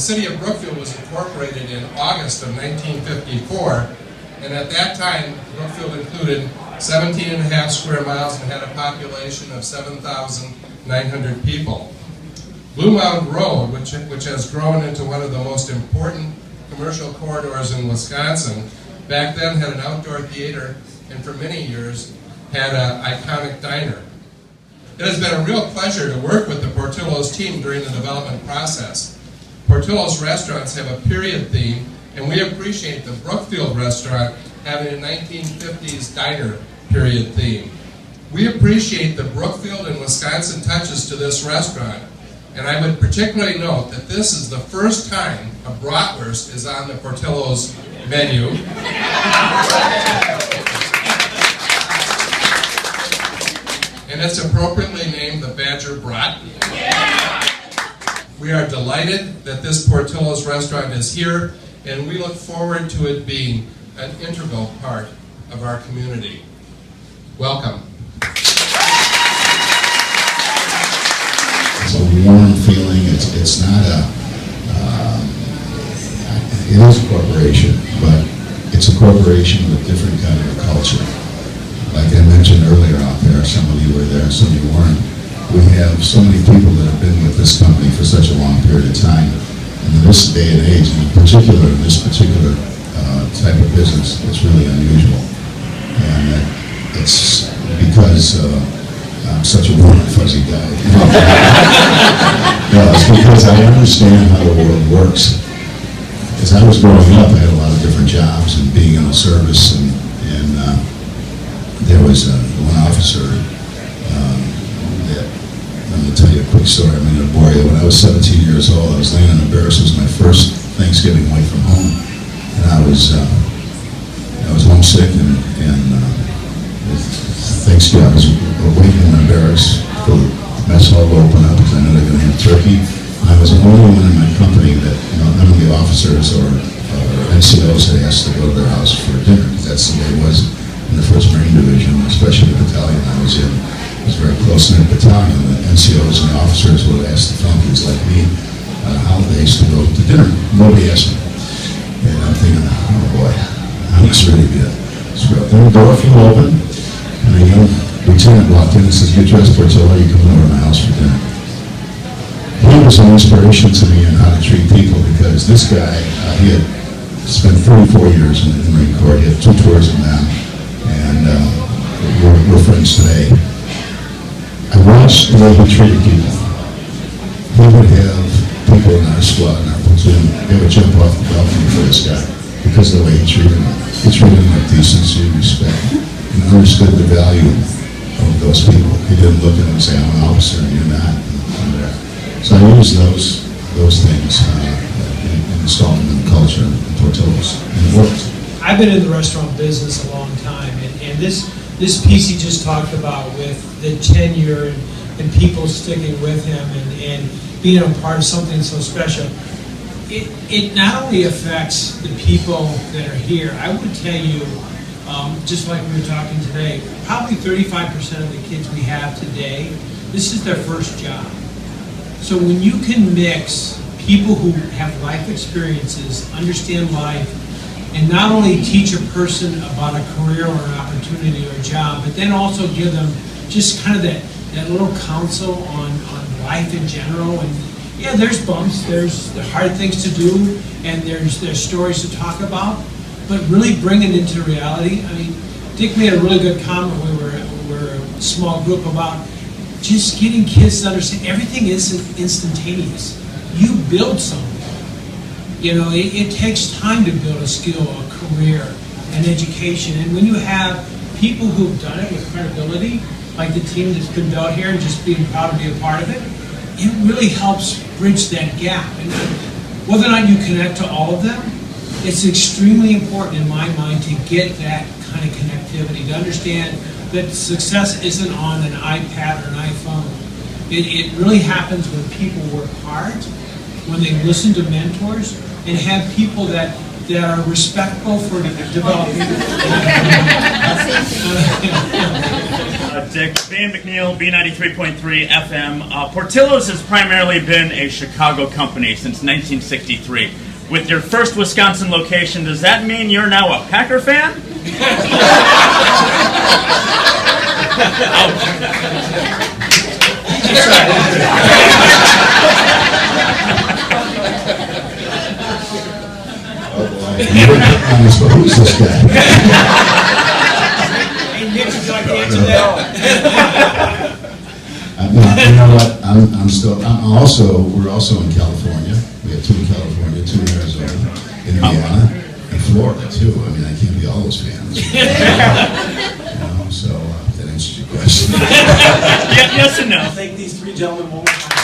city of Brookfield was incorporated in August of 1954, and at that time, Brookfield included 17.5 square miles and had a population of 7,900 people. Blue Mountain Road, which has grown into one of the most important commercial corridors in Wisconsin, back then had an outdoor theater and for many years had an iconic diner. It has been a real pleasure to work with the Portillo's team during the development process. Portillo's restaurants have a period theme, and we appreciate the Brookfield restaurant having a 1950s diner period theme. We appreciate the Brookfield and Wisconsin touches to this restaurant, and I would particularly note that this is the first time a Bratwurst is on the Portillo's menu. And it's appropriately named the Badger Brat. We are delighted that this Portillo's restaurant is here, and we look forward to it being an integral part of our community. Welcome. It's a warm feeling. It's not it is a corporation, but it's a corporation with different kind of a culture. Like I mentioned earlier out there, some of you were there, some of you weren't. We have so many people that have been with this company for such a long period of time. And in this day and age, and in particular, in this particular type of business, it's really unusual. And it's because I'm such a warm and fuzzy guy. No, it's because I understand how the world works. As I was growing up, I had a lot of different jobs and being in the service, and there was one officer that, let me tell you a quick story, I'm going to bore you. When I was 17 years old, I was laying in a barracks. It was my first Thanksgiving away from home, and I was homesick, and Thanksgiving, I was waiting in my barracks for the mess hall to open up because I knew they were going to have turkey. And I was the only one in my company that, none of the officers or NCOs had asked to go to their house for dinner, because that's the way it was in the 1st Marine Division, especially the battalion I was in. It was a very close-knit battalion. The NCOs and the officers would ask the flunkies like me holidays to go to dinner. Nobody asked me. And I'm thinking, oh boy, I must really be a screw up. Then the door flew open, and a young lieutenant walked in and says, "Get dressed, Portillo, you come over to my house for dinner." He was an inspiration to me on how to treat people, because this guy, he had spent 34 years in the Marine Corps. He had 2 tours of them, and we're friends today. I watched the way he treated people. He would have people in our squad, in our platoon, they would jump off the balcony for this guy because of the way he treated them. He treated them with decency and respect, and understood the value of those people. He didn't look at them and say, "I'm an officer and you're not." So I used those things and installed them in the culture of Portillo's, and it worked. I've been in the restaurant business a long time, and this piece he just talked about with the tenure and people sticking with him and being a part of something so special, it not only affects the people that are here. I would tell you, just like we were talking today, probably 35% of the kids we have today, this is their first job. So when you can mix people who have life experiences, understand life, and not only teach a person about a career or an opportunity or a job, but then also give them just kind of that little counsel on life in general. And yeah, there's bumps, there's hard things to do, and there's stories to talk about, but really bring it into reality. I mean, Dick made a really good comment when we were a small group about just getting kids to understand everything isn't instantaneous. You build something. It takes time to build a skill, a career, an education. And when you have people who've done it with credibility, like the team that's been built here, and just being proud to be a part of it, it really helps bridge that gap. And whether or not you connect to all of them, it's extremely important in my mind to get that kind of connectivity, to understand that success isn't on an iPad or an iPhone. It really happens when people work hard, when they listen to mentors, and have people that that are respectful for developing. Dick, Dan McNeil, B93.3 FM. Portillo's has primarily been a Chicago company since 1963. With your first Wisconsin location, does that mean you're now a Packer fan? Who's this guy? Hey, Nick, would you like to answer that? You know what? We're also in California. We have 2 in California, 2 in Arizona, Indiana, and Florida too. I mean, I can't be all those fans. So that answers your question. Yes and no. Thank these 3 gentlemen one more time.